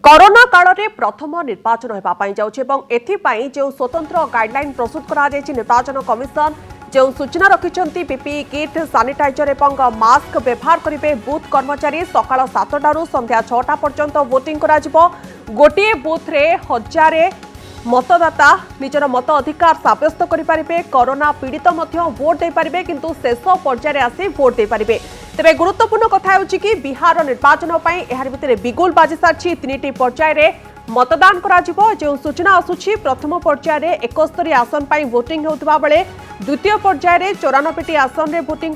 Corona काल में प्रथम निर्वाचन होगापाई जाऊँगी जो स्वतंत्र गाइडलाइन प्रस्तुत कर निर्वाचन कमिशन जो सूचना रखिंट पीपीई किट सानिटाइजर और मास्क व्यवहार करेंगे बूथ कर्मचारी सकाल 7टारू संध्या 6टा पर्यंत वोटिंग गोटे बूथ रे हजारे मतदाता निजर मत अधिकार सब्यस्त करेंगे कोरोना पीड़ित भोट दे पारे किंतु शेष पर्यायर आसी भोट दे पारे तेरे गुरुत्वपूर्ण कथा कि बिहार निर्वाचन यार भितर बिगुल बाजी सारी 3टी पर्यायर मतदान जो सूचना आसूची प्रथम पर्यायर 71 आसन पर वोटिंग होता बेले द्वितीय पर्यायर 94टी आसन में वोटिंग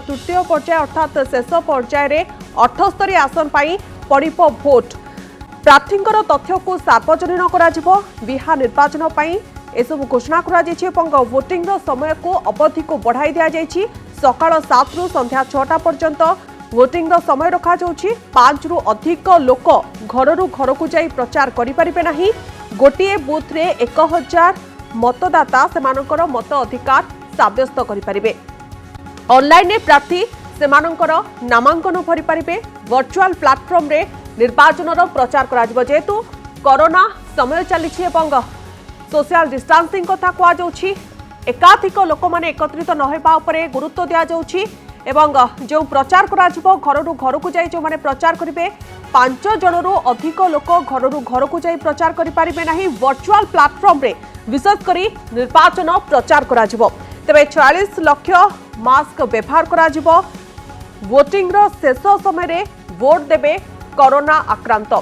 तृतीय पर्याय अर्थात शेष पर्यायर 78 आसन पर पड़ो भोट प्रार्थींकर तथ्य को सार्वजनीन कर बिहार निर्वाचन एसबू घोषणा कर वोटिंग समय को अवधि को बढ़ाई दि सकाल 7 रु संध्या 6टा पर्यंत वोटिंग समय रखा 5 रु अधिक लोक घर घर को जाई प्रचार करें ना गोटे बूथ रे 1000 मतदाता से मत अधिकार सब्यस्त करें ऑनलाइन प्रार्थी से नामांकन भरी पारे वर्चुअल प्लाटफॉर्म रे निर्वाचन प्रचार कर जेहेतु कोरोना समय चली सोशल डिस्टेंसिंग कथा कहुच्छी एकाधिक लोक मैंने एकत्रित नहबा गुरुत्व दि जाऊँगी जो प्रचार घर घर को जाई जो माने प्रचार करेंगे 5 जनरू अधिक लोक घर घर को जाई प्रचार करें ना वर्चुअल प्लाटफॉर्म रे विशेषकर निर्वाचन प्रचार तेरे 46 लाख मास्क व्यवहार कर वोटिंग शेष समय वोट देवे कोरोना आक्रांत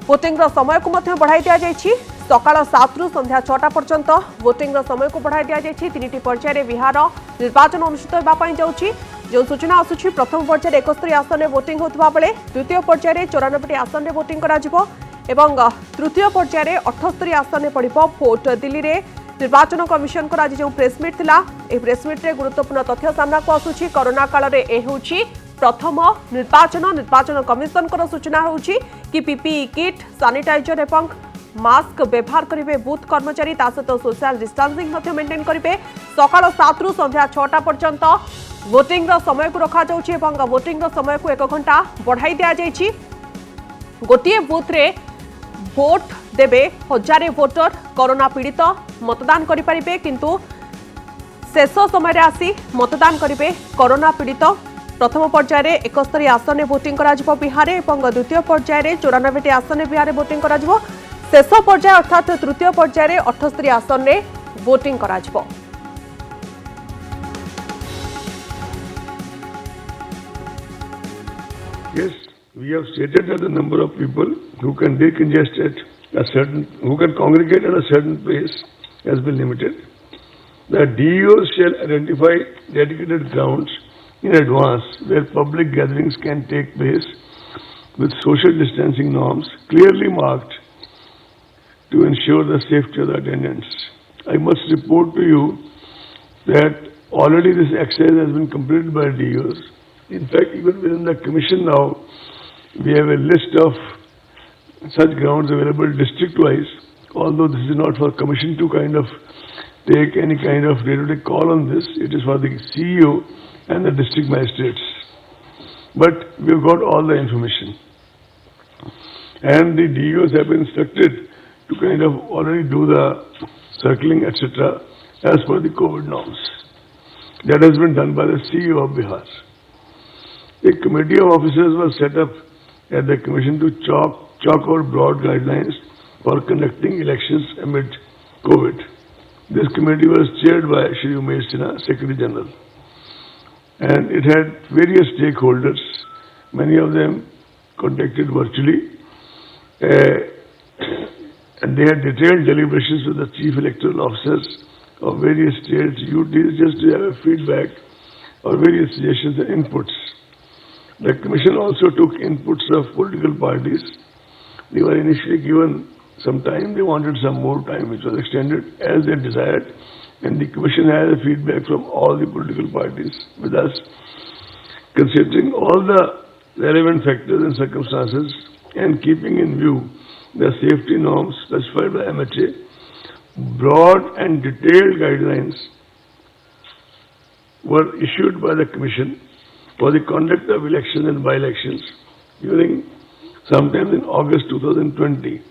वोटिंग समय को बढ़ाई दि सकाल 7 रु संध्या 6टा पर्यंत वोटिंग समय को बढ़ाई दि 3टी पर्यायर बिहार निर्वाचन अनुष्ठित होगापाई जाऊँगी जो सूचना आसूची प्रथम पर्यायर 71 आसन में वोटिंग होता बेले द्वितीय पर्यायर 94टी आसन में वोटिंग कर तृतीय पर्यायर 78 आसन में पड़ो भोट दिल्ली में निर्वाचन कमिशन को आज जो प्रेसमिट थिला प्रेसमिट रे गुरुत्वपूर्ण तथ्य सामना को आसूची कोरोना काल में यह प्रथम निर्वाचन कमिशन को सूचना होउची कि पीपीई किट सानिटाइजर एवं मास्क व्यवहार करेंगे बूथ कर्मचारी सहित सोशल डिस्टेंसिंग मेंटेन करेंगे सकाल 7 रु संध्या 6टा पर्यंत वोटिंग समय को रखा वोटिंग समय को 1 घंटा बढ़ाई दि गोटे बूथ रे भोट देवे हजारे वोटर कोरोना पीड़ित मतदान करें किंतु शेष समय आसी मतदान करेंगे कोरोना पीड़ित प्रथम पर्यायर 71 आसन में वोटिंग कर बिहार और द्वितीय पर्यायर 94टी आसन में बिहार वोटिंग कर शेष पर्याय अर्थात तृतीय पर्यायर 78 आसन में वोटिंग कर Yes, we have stated that the number of people who can decongest who can congregate at a certain place has been limited. The DEOs shall identify dedicated grounds in advance where public gatherings can take place with social distancing norms clearly marked to ensure the safety of the attendants. I must report to you that already this exercise has been completed by DEOs. In fact, even within the commission now, we have a list of such grounds available district-wise, although this is not for commission to kind of take any kind of day-to-day call on this. It is for the CEO and the district magistrates. But we have got all the information. And the DEOs have been instructed to kind of already do the circling, etc. as per the COVID norms. That has been done by the CEO of Bihar. A committee of officers was set up at the commission to chalk out broad guidelines for conducting elections amid COVID. This committee was chaired by Shri Umesh Sinha, Secretary General. And it had various stakeholders, many of them contacted virtually. And they had detailed deliberations with the chief electoral officers of various states, UTs, just to have a feedback or various suggestions and inputs. The commission also took inputs of political parties. They were initially given some time, they wanted some more time, which was extended as they desired. And the commission had a feedback from all the political parties with us, considering all the relevant factors and circumstances and keeping in view the safety norms specified by MHA. Broad and detailed guidelines were issued by the Commission for the conduct of elections and by-elections during sometime in August 2020.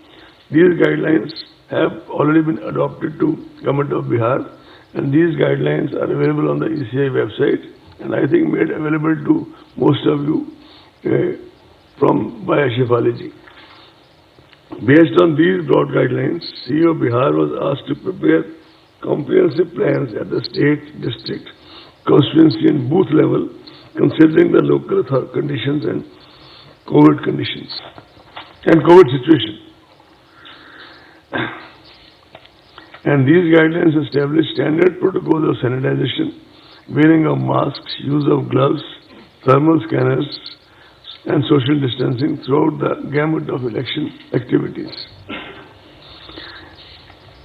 These guidelines have already been adopted to Government of Bihar, and these guidelines are available on the ECI website, and I think made available to most of you by Ashifali ji. Based on these broad guidelines, CEO Bihar was asked to prepare comprehensive plans at the state, district, constituency and booth level, considering the local conditions and COVID conditions and COVID situation. And these guidelines establish standard protocols of sanitization, wearing of masks, use of gloves, thermal scanners, and social distancing throughout the gamut of election activities.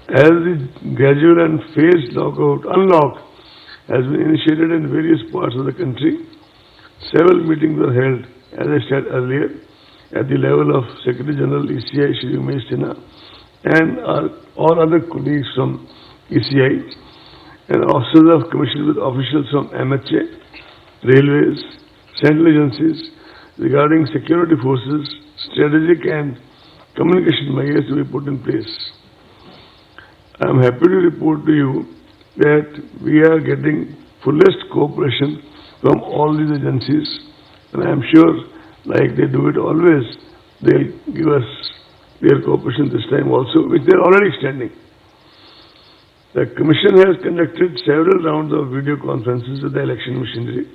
As the gradual and phased unlock has been initiated in various parts of the country, several meetings were held, as I said earlier, at the level of Secretary General ECI Shri Umesh Sinha and all other colleagues from ECI and officers of commission with officials from MHA, railways, central agencies regarding security forces, strategic and communication measures to be put in place. I am happy to report to you that we are getting fullest cooperation from all these agencies, and I am sure, like they do it always, they'll give us their cooperation this time also, which they are already extending. The Commission has conducted several rounds of video conferences with the election machinery.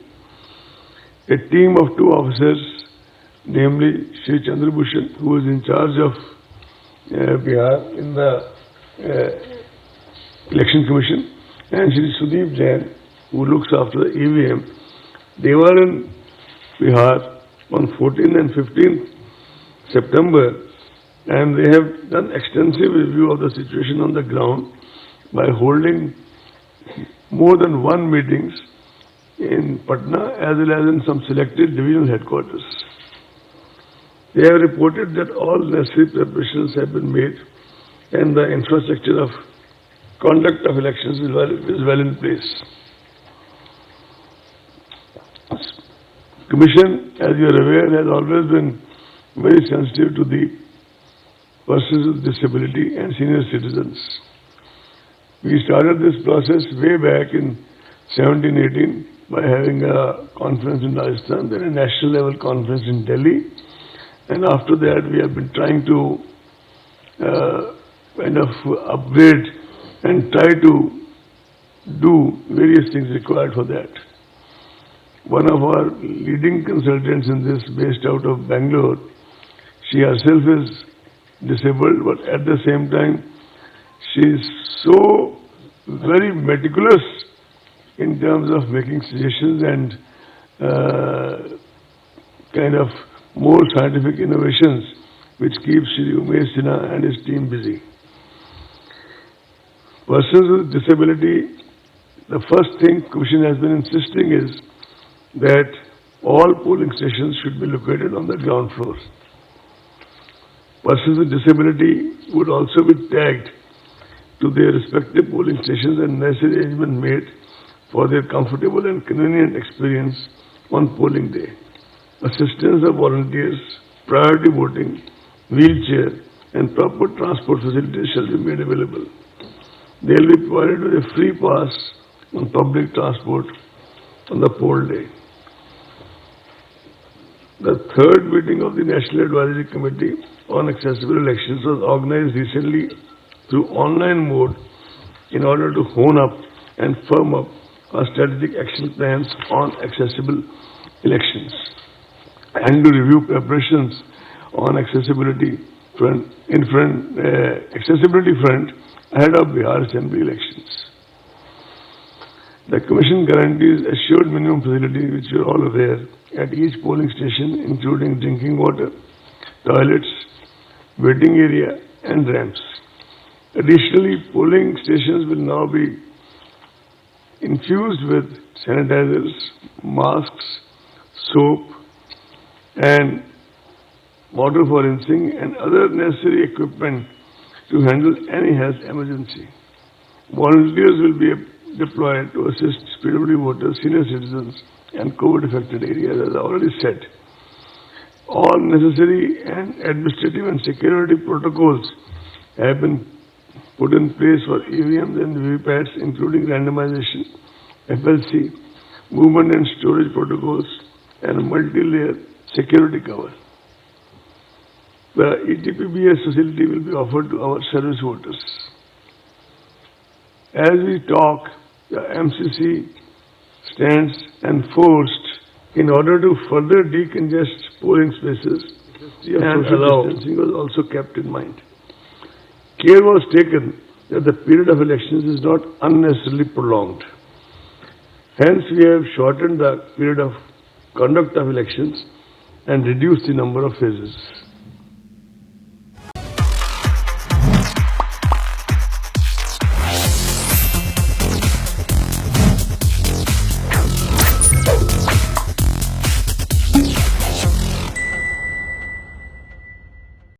A team of 2 officers, namely Shri Chandrabhushan, who is in charge of Bihar in the Election Commission, and Shri Sudeep Jain, who looks after the EVM, they were in Bihar on 14th and 15th September, and they have done extensive review of the situation on the ground by holding more than 1 meetings in Patna as well as in some selected divisional headquarters. They have reported that all necessary preparations have been made and the infrastructure of conduct of elections is well in place. Commission, as you are aware, has always been very sensitive to the persons with disability and senior citizens. We started this process way back in 17-18 by having a conference in Rajasthan, then a national level conference in Delhi, and after that we have been trying to kind of upgrade and try to do various things required for that. One of our leading consultants in this, based out of Bangalore, she herself is disabled, but at the same time she is so very meticulous in terms of making suggestions and kind of more scientific innovations which keeps Shri Umesh Sinha and his team busy. Persons with disability, the first thing Commission has been insisting is that all polling stations should be located on the ground floor. Persons with disability would also be tagged to their respective polling stations and necessary arrangement made for their comfortable and convenient experience on polling day. Assistance of volunteers, priority voting, wheelchair and proper transport facilities shall be made available. They will be provided with a free pass on public transport on the poll day. The third meeting of the National Advisory Committee on Accessible Elections was organized recently through online mode in order to hone up and firm up our strategic action plans on accessible elections and to review preparations on accessibility front ahead of Bihar Assembly elections. The Commission guarantees assured minimum facilities, which you are all aware, at each polling station, including drinking water, toilets, waiting area and ramps. Additionally, polling stations will now be infused with sanitizers, masks, soap and water for rinsing and other necessary equipment to handle any health emergency. Volunteers will be deployed to assist PWD voters, senior citizens and COVID affected areas, as I already said. all necessary and administrative and security protocols have been put in place for EVMs and VVPATs, including randomization, FLC, movement and storage protocols, and multi-layer security cover. The ETPBS facility will be offered to our service voters. As we talk, the MCC stands enforced in order to further decongest polling spaces, and social distancing was also kept in mind. Care was taken that the period of elections is not unnecessarily prolonged. Hence, we have shortened the period of conduct of elections and reduced the number of phases.